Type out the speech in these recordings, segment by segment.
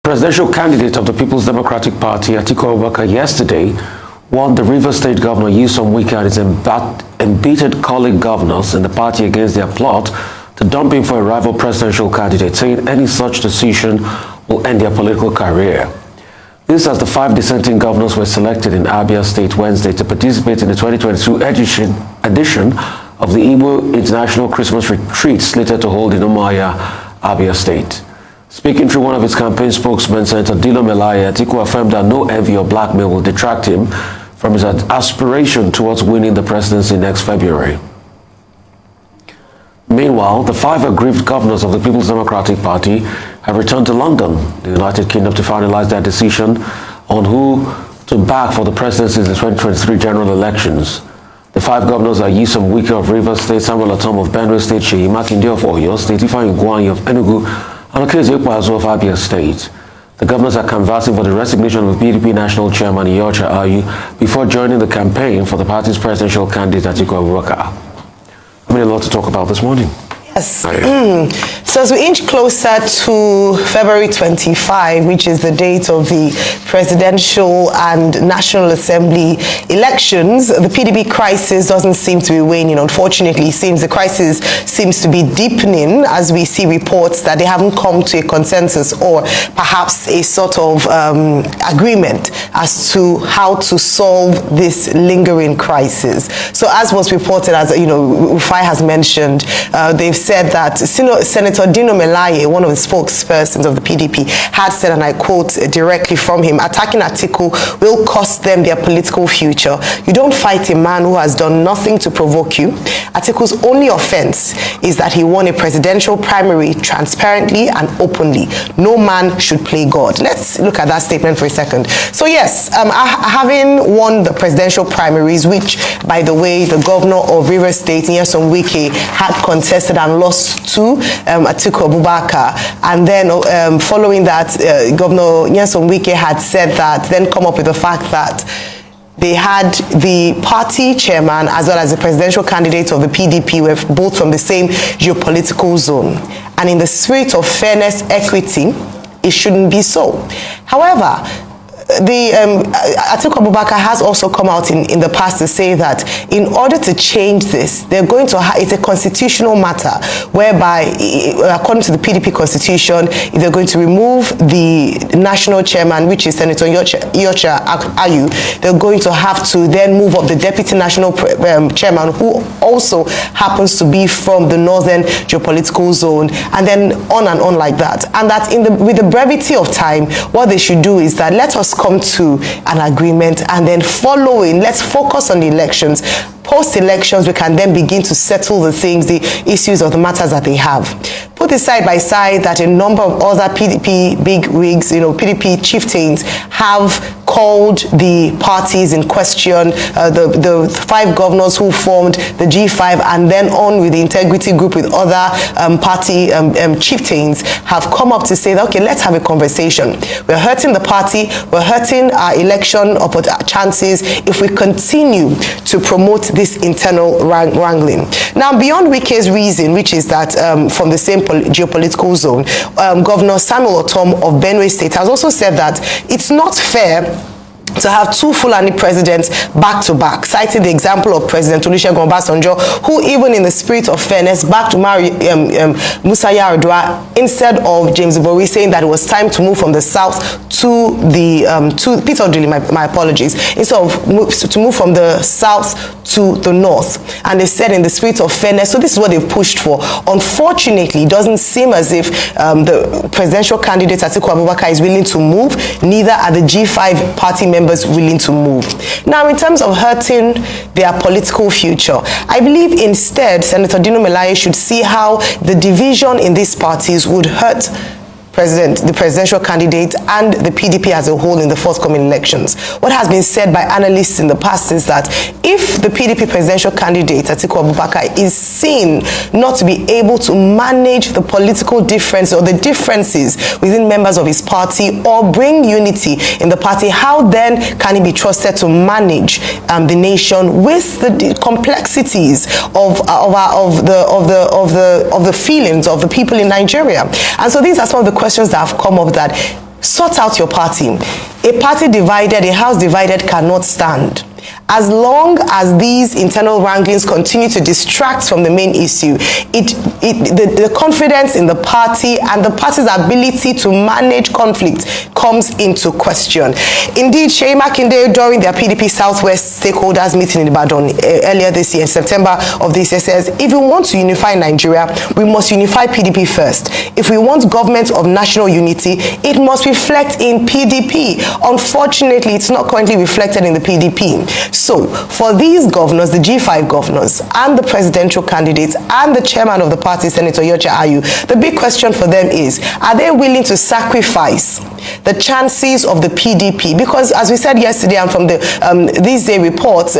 Presidential candidate of the People's Democratic Party, Atiku Abubakar, yesterday warned the Rivers State Governor Nyesom Wike and his embittered colleague governors in the party against their plot to dump him for a rival presidential candidate, saying any such decision will end their political career. This as the 5 dissenting governors were selected in Abia State Wednesday to participate in the 2022 edition of the Igbo International Christmas Retreat slated to hold in Umuahia, Abia State. Speaking through one of his campaign spokesmen, Senator Dilo Melaye, Atiku affirmed that no envy or blackmail will detract him from his aspiration towards winning the presidency next February. Meanwhile, the 5 aggrieved governors of the People's Democratic Party have returned to London, the United Kingdom, to finalize their decision on who to back for the presidency in the 2023 general elections. The 5 governors are Nyesom Wike of Rivers State, Samuel Atom of Benue State, Seyi Makinde of Oyo State, Ifeanyi Ugwuanyi of Enugu, and Okezie Ikpeazu of Abia State. The governors are canvassing for the resignation of the PDP National Chairman Iyorchia Ayu before joining the campaign for the party's presidential candidate Atiku Abubakar. I mean, a lot to talk about this morning. Yes. So as we inch closer to February 25, which is the date of the presidential and National Assembly elections, the PDP crisis doesn't seem to be waning. Unfortunately, it seems the crisis seems to be deepening as we see reports that they haven't come to a consensus or perhaps a sort of agreement as to how to solve this lingering crisis. So as was reported, as Rufai has mentioned, they've said that Senator Dino Melaye, one of the spokespersons of the PDP, had said, and I quote directly from him, attacking Atiku will cost them their political future. You don't fight a man who has done nothing to provoke you. Atiku's only offense is that he won a presidential primary transparently and openly. No man should play God. Let's look at that statement for a second. So yes, having won the presidential primaries, which, by the way, the governor of Rivers State, Nyesom Wike, had contested and lost to Atiku Abubakar, and then following that, Governor Nyesom Wike had said that, then come up with the fact that they had the party chairman as well as the presidential candidate of the PDP were both from the same geopolitical zone. And in the spirit of fairness, equity, it shouldn't be so. However, Atiku Abubakar has also come out in the past to say that in order to change this, they're going to it's a constitutional matter whereby, according to the PDP constitution, if they're going to remove the national chairman, which is Senator Iyorchia Ayu, they're going to have to then move up the deputy national chairman, who also happens to be from the northern geopolitical zone, and then on like that. And that with the brevity of time, what they should do is that let us come to an agreement, and then following, let's focus on the elections. Post-elections, we can then begin to settle the things, the issues or the matters that they have. Put it side by side that a number of other PDP big wigs, PDP chieftains have called the parties in question, the 5 governors who formed the G5 and then on with the integrity group with other party chieftains have come up to say that, okay, let's have a conversation. We're hurting the party, we're hurting our election chances if we continue to promote this internal wrangling. Now, beyond Wike's reason, which is that from the same geopolitical zone, Governor Samuel Atom of Benue State has also said that it's not fair to have 2 Fulani presidents back to back, citing the example of President Olusegun Obasanjo, who even in the spirit of fairness backed Musa Yar'Adua instead of James Ibori, saying that it was time to move from the south to Peter Odili, my apologies, instead of to move from the south to the north. And they said in the spirit of fairness, so this is what they've pushed for. Unfortunately, it doesn't seem as if the presidential candidate Atiku Abubakar is willing to move, neither are the G5 party members willing to move. Now, in terms of hurting their political future, I believe instead Senator Dino Melaye should see how the division in these parties would hurt the presidential candidate and the PDP as a whole in the forthcoming elections. What has been said by analysts in the past is that if the PDP presidential candidate, Atiku Abubakar, is seen not to be able to manage the political difference or the differences within members of his party or bring unity in the party, how then can he be trusted to manage the nation with the complexities of the feelings of the people in Nigeria? And so these are some of the questions that have come up, that sort out your party. A party divided, a house divided cannot stand. As long as these internal wranglings continue to distract from the main issue, the confidence in the party and the party's ability to manage conflict comes into question. Indeed, Seyi Makinde, during their PDP Southwest stakeholders meeting in Ibadan earlier this year, in September of this year, says, if we want to unify Nigeria, we must unify PDP first. If we want government of national unity, it must reflect in PDP. Unfortunately, it's not currently reflected in the PDP. So, for these governors, the G5 governors, and the presidential candidates, and the chairman of the party, Senator Iyorchia Ayu, the big question for them is, are they willing to sacrifice the chances of the PDP? Because, as we said yesterday, and from the these day reports,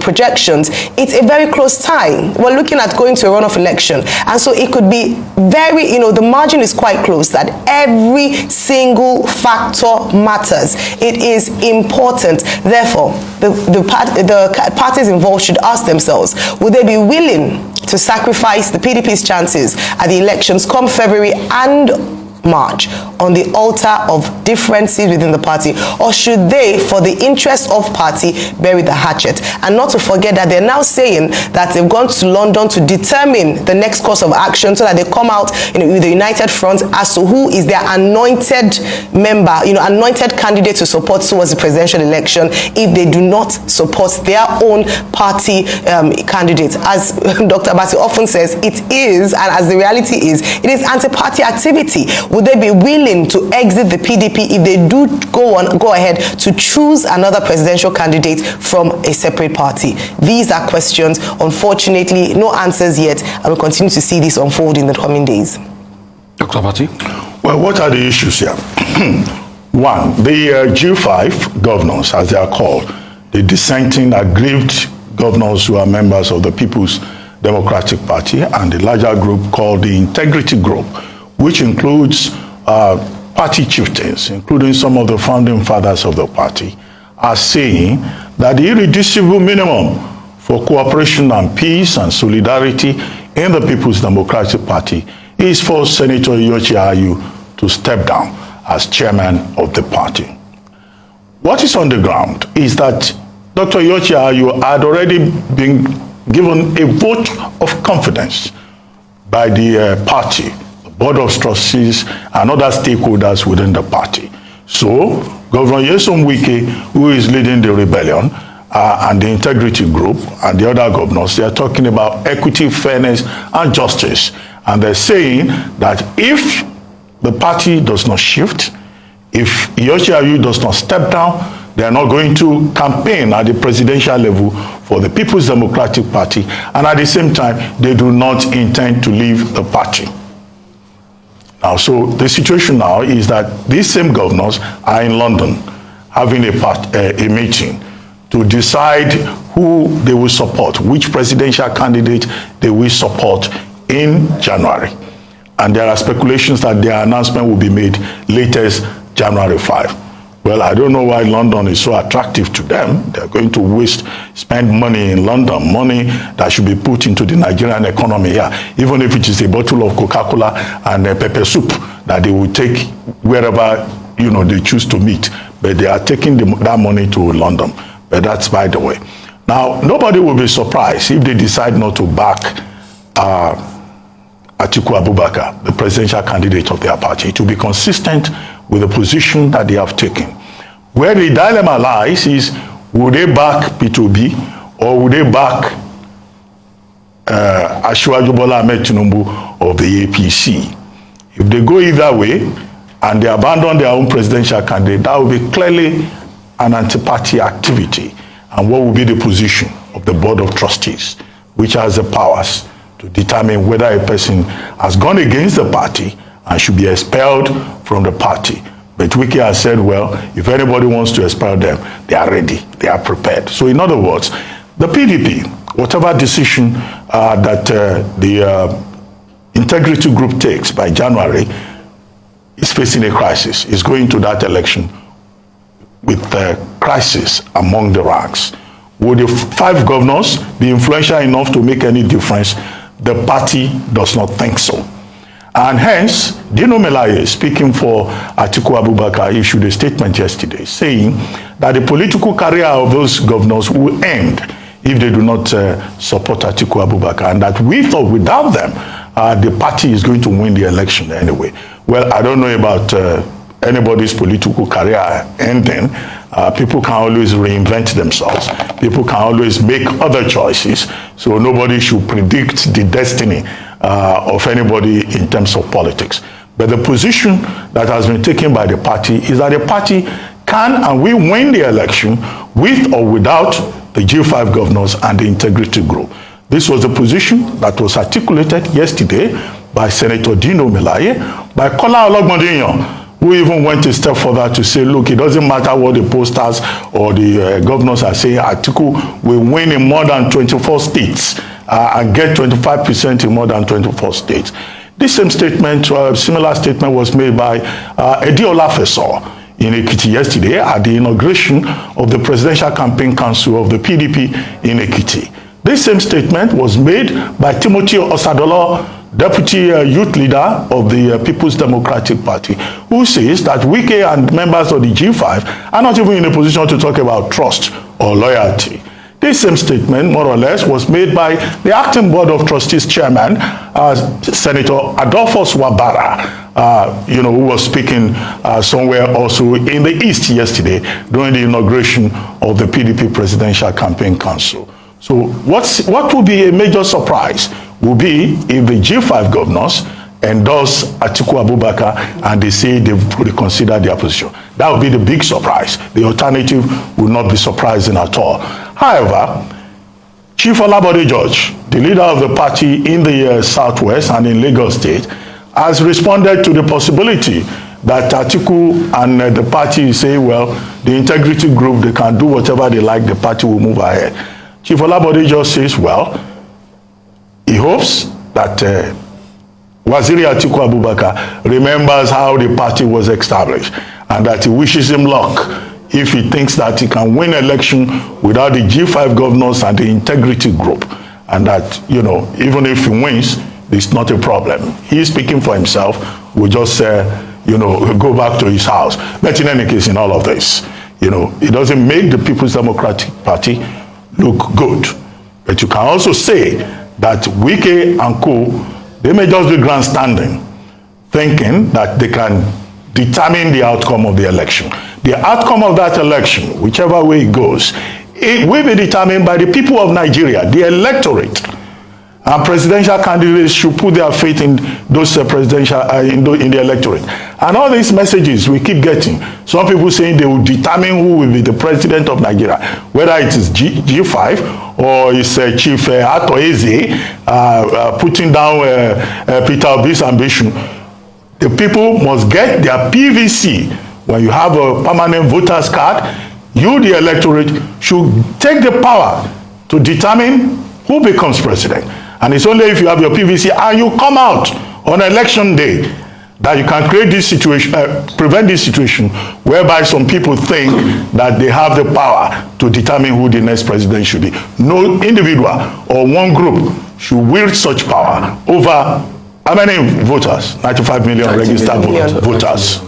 projections, it's a very close tie. We're looking at going to a runoff election, and so it could be very, the margin is quite close, that every single factor matters. It is important. Therefore, the parties involved should ask themselves, would they be willing to sacrifice the PDP's chances at the elections come February and March on the altar of differences within the party, or should they, for the interest of party, bury the hatchet? And not to forget that they're now saying that they've gone to London to determine the next course of action, so that they come out with a united front as to who is their anointed member, anointed candidate to support towards the presidential election if they do not support their own party candidates. As Dr. Abati often says, it is, and as the reality is, it is anti-party activity. Would they be willing to exit the PDP if they do go ahead to choose another presidential candidate from a separate party? These are questions. Unfortunately, no answers yet, and we'll continue to see this unfold in the coming days. Dr. Abati? Well, what are the issues here? One, the G5 governors, as they are called, the dissenting, aggrieved governors who are members of the People's Democratic Party, and the larger group called the Integrity Group, which includes party chieftains, including some of the founding fathers of the party, are saying that the irreducible minimum for cooperation and peace and solidarity in the People's Democratic Party is for Senator Iyorchia Ayu to step down as chairman of the party. What is on the ground is that Dr. Iyorchia Ayu had already been given a vote of confidence by the party, Board of Trustees, and other stakeholders within the party. So, Governor Nyesom Wike, who is leading the rebellion, and the Integrity Group, and the other governors, they are talking about equity, fairness, and justice. And they're saying that if the party does not shift, if Iyorchia Ayu does not step down, they are not going to campaign at the presidential level for the People's Democratic Party, and at the same time, they do not intend to leave the party. Now, so the situation now is that these same governors are in London having a meeting to decide who they will support, which presidential candidate they will support in January. And there are speculations that their announcement will be made latest January 5. Well, I don't know why London is so attractive to them. They're going to spend money in London, money that should be put into the Nigerian economy here, even if it is a bottle of Coca-Cola and a pepper soup that they will take wherever, they choose to meet. But they are taking that money to London. But that's by the way. Now, nobody will be surprised if they decide not to back Atiku Abubakar, the presidential candidate of their party, to be consistent with the position that they have taken. Where the dilemma lies is, would they back P2B or would they back Asiwaju Bola Ahmed Tinubu of the APC? If they go either way and they abandon their own presidential candidate, that will be clearly an anti-party activity. And what will be the position of the Board of Trustees, which has the powers to determine whether a person has gone against the party and should be expelled from the party. But Wike has said, well, if anybody wants to expel them, they are ready, they are prepared. So in other words, the PDP, whatever decision that the Integrity Group takes by January, is facing a crisis, is going to that election with a crisis among the ranks. Would the 5 governors be influential enough to make any difference? The party does not think so. And hence, Dino Melaye, speaking for Atiku Abubakar, issued a statement yesterday saying that the political career of those governors will end if they do not support Atiku Abubakar, and that with or without them, the party is going to win the election anyway. Well, I don't know about anybody's political career ending. People can always reinvent themselves. People can always make other choices. So nobody should predict the destiny of anybody in terms of politics. But the position that has been taken by the party is that the party can and will win the election with or without the G5 governors and the integrity group. This was the position that was articulated yesterday by Senator Dino Melaye, by Kola Ologbondiyan, who even went a step further to say, look, it doesn't matter what the posters or the governors are saying, Atiku will win in more than 24 states and get 25% in more than 24 states. This same statement, similar statement was made by Edi Olafeso in Ekiti yesterday at the inauguration of the Presidential Campaign Council of the PDP in Ekiti. This same statement was made by Timothy Osadolo, Deputy Youth Leader of the People's Democratic Party, who says that Wike and members of the G5 are not even in a position to talk about trust or loyalty. This same statement, more or less, was made by the Acting Board of Trustees Chairman, Senator Adolphus Wabara, who was speaking somewhere also in the East yesterday during the inauguration of the PDP Presidential Campaign Council. So what would be a major surprise will be if the G5 governors endorse Atiku Abubakar and they say they reconsider their position. That would be the big surprise. The alternative will not be surprising at all. However, Chief Olabode George, the leader of the party in the Southwest and in Lagos State, has responded to the possibility that Atiku and the party say, well, the integrity group, they can do whatever they like, the party will move ahead. Chief Olabode George says, well, he hopes that Waziri Atiku Abubakar remembers how the party was established and that he wishes him luck if he thinks that he can win election without the G5 governors and the integrity group, and that, even if he wins, it's not a problem. He is speaking for himself. We'll just, go back to his house. But in any case, in all of this, it doesn't make the People's Democratic Party look good. But you can also say that Wike and co, they may just be grandstanding, thinking that they can determine the outcome of the election. The outcome of that election, whichever way it goes, it will be determined by the people of Nigeria, the electorate. And presidential candidates should put their faith in those in the electorate. And all these messages we keep getting, some people saying they will determine who will be the president of Nigeria, whether it is G5 or it's Chief Ato Eze putting down Peter Obi's ambition. The people must get their PVC. When you have a permanent voter's card, you, the electorate, should take the power to determine who becomes president. And it's only if you have your PVC and you come out on election day that you can create this situation, prevent this situation whereby some people think that they have the power to determine who the next president should be. No individual or one group should wield such power over how many voters? 95 million registered voters.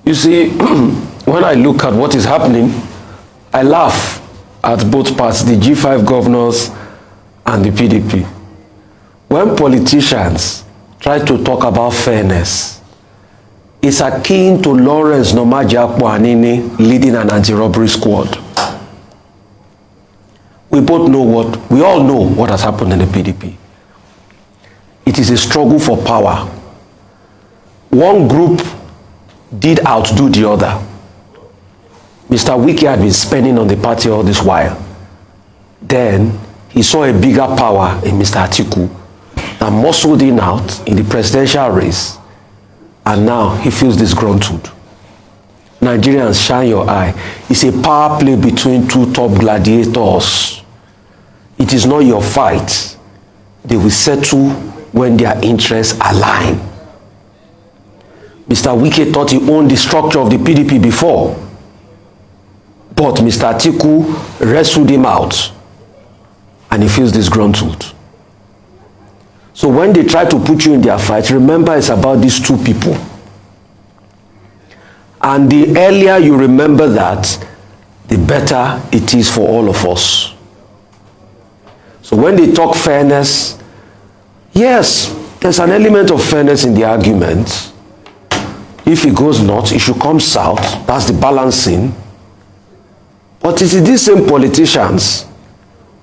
You see, when I look at what is happening, I laugh at both parts, the G5 governors and the PDP. When politicians try to talk about fairness, it's akin to Lawrence Nomaji Akpo-Anini leading an anti-robbery squad. We all know what has happened in the PDP. It is a struggle for power. One group did outdo the other. Mr. Wike had been spending on the party all this while. Then he saw a bigger power in Mr. Atiku that muscled in out in the presidential race, and now he feels disgruntled. Nigerians, shine your eye. It's a power play between two top gladiators. It is not your fight. They will settle when their interests align. Mr. Wike thought he owned the structure of the PDP before, but Mr. Atiku wrestled him out, and he feels disgruntled. So when they try to put you in their fight, remember it's about these two people. And the earlier you remember that, the better it is for all of us. So when they talk fairness, yes, there's an element of fairness in the argument. If it goes north, it should come south. That's the balancing. But it is these same politicians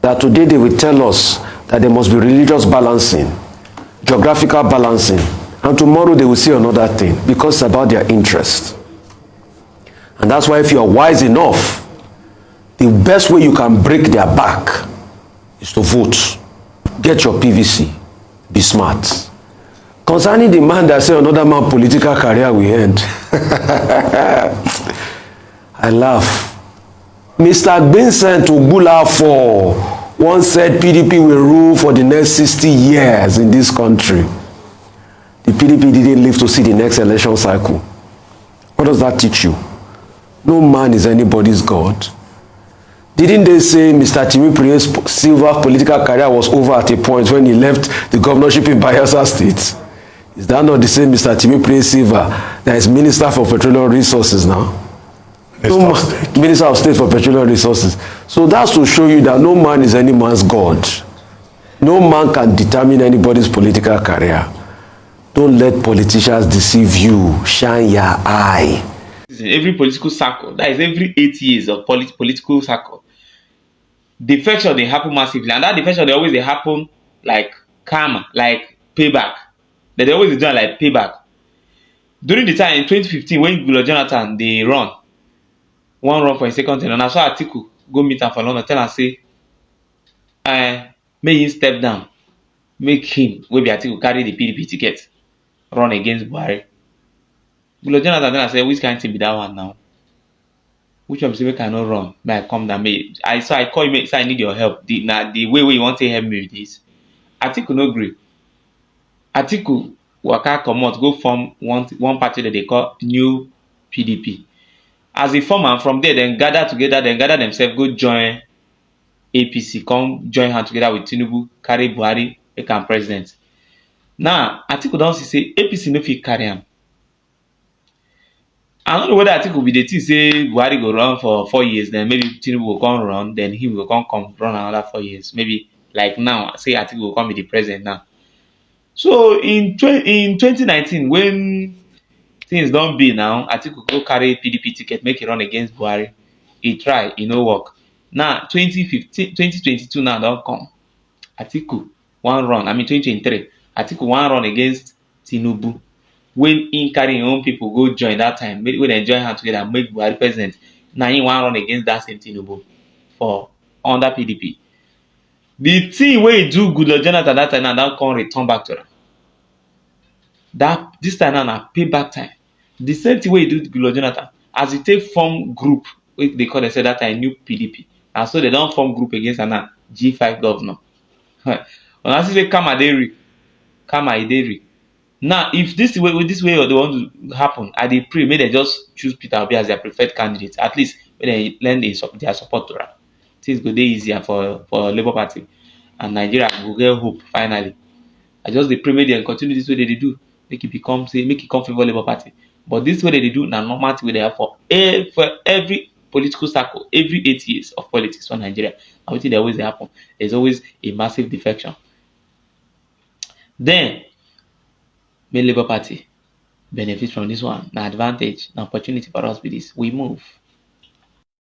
that today they will tell us that there must be religious balancing, geographical balancing, and tomorrow they will say another thing because it's about their interest. And that's why if you are wise enough, the best way you can break their back is to vote. Get your PVC. Be smart. Concerning the man that said another man's political career will end, I laugh. Mr. Vincent Ogbulafor once said PDP will rule for the next 60 years in this country. The PDP didn't live to see the next election cycle. What does that teach you? No man is anybody's God. Didn't they say Mr. Timi Silva's political career was over at a point when he left the governorship in Bayelsa State? Is that not the same Mr. Timi Silva that is Minister for Petroleum Resources now? Minister of State for Petroleum Resources. So that's to show you that no man is any man's God. No man can determine anybody's political career. Don't let politicians deceive you. Shine your eye. In every political circle, that is every 8 years of political circle, defection they happen massively, and that defection they always happen like karma, like payback. They always do it like payback. During the time in 2015 when Goodluck Jonathan they one run for a second term, and I saw Atiku go meet am for London, tell am say, make him step down, make him wey be Atiku carry the PDP ticket, run against Buhari. Goodluck Jonathan then I say, which kind of thing be that one now? Which one say we cannot run? May I come down? I call you, say I need your help. The way you want to help me with this. Atiku no gree. Atiku waka comot go form one party that they call New PDP. As a former, from there, then gather together, then gather themselves, go join APC, come join hand together with Tinubu, carry Buhari, become president. Now, Atiku don't say APC no fit carry him. I don't know whether Atiku will be the thing say Buhari go run for 4 years, then maybe Tinubu will come run, then he will come run another 4 years. Maybe like now, say Atiku will come be the president now. So in 2019, when things don't be now, Atiku go carry PDP ticket, make it run against Buhari. He try, it no work. Now 2022 now don't come. Atiku one run, 2023. Atiku one run against Tinubu. When in carry his own people go join that time, when they join hands together and make Buhari president, now he want run against that same Tinubu for under PDP. The thing where he do Goodluck Jonathan that time now come return back to that. This time now payback time. The same thing where he do Goodluck Jonathan, as he take form group, they call themselves that time New PDP, and so they don't form group against an G5 governor. When I say Kama Ideri. Now, if this way they want to happen, I dey pray, may they just choose Peter Obi as their preferred candidate. At least when they lend their support to her, things go dey easier for Labour Party, and Nigeria will get hope finally. I just dey pray, may they continue this way they do, make it come favor Labour Party. But this way they do now normal way they have for every political circle, every 8 years of politics for Nigeria. And what they always happen, there's always a massive defection. Then may Labour Party benefit from this one. Now advantage, now opportunity for us with this. We move.